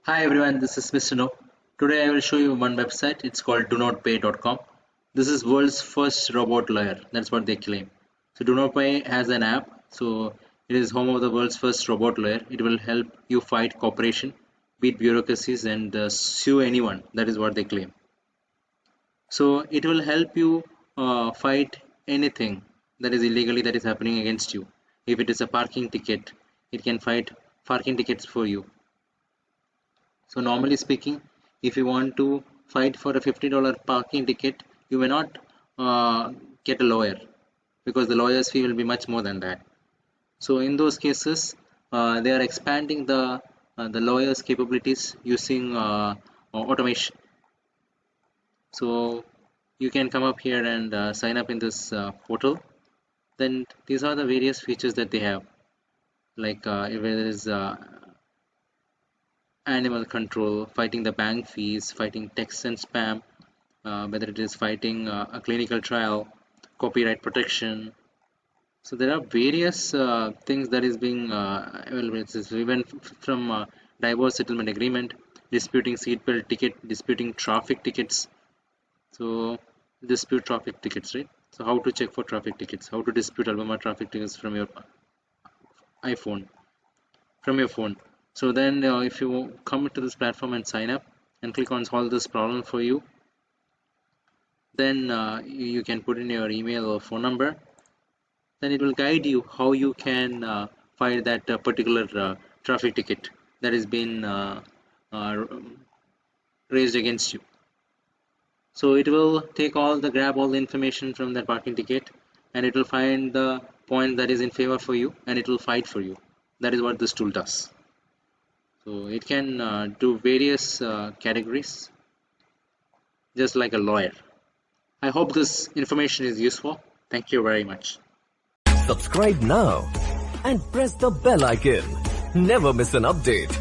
Hi everyone, this is Mr. No. Today I will show you one website. It's called DoNotPay.com. This is world's first robot lawyer. That's what they claim. So DoNotPay has an app. So it is home of the world's first robot lawyer. It will help you fight corporation, beat bureaucracies, and sue anyone. That is what they claim. So it will help you fight anything that is illegally that is happening against you. If it is a parking ticket, it can fight parking tickets for you. So normally speaking, if you want to fight for a $50 parking ticket, you may not get a lawyer because the lawyer's fee will be much more than that. So in those cases, they are expanding the lawyer's capabilities using automation. So you can come up here and sign up in this portal. Then these are the various features that they have, like if there is animal control, fighting the bank fees, fighting text and spam, whether it is fighting a clinical trial, copyright protection. So there are various things that is being available. It's even from divorce settlement agreement, disputing seatbelt ticket, disputing traffic tickets. So dispute traffic tickets, right? So how to check for traffic tickets, how to dispute Alabama traffic tickets from your iPhone, from your phone. So then if you come to this platform and sign up and click on solve this problem for you, then you can put in your email or phone number. Then it will guide you how you can find that particular traffic ticket that has been raised against you. So it will grab all the information from that parking ticket, and it will find the point that is in favor for you, and it will fight for you. That is what this tool does. So it can do various categories, just like a lawyer. I hope this information is useful. Thank you very much. Subscribe now and press the bell icon. Never miss an update.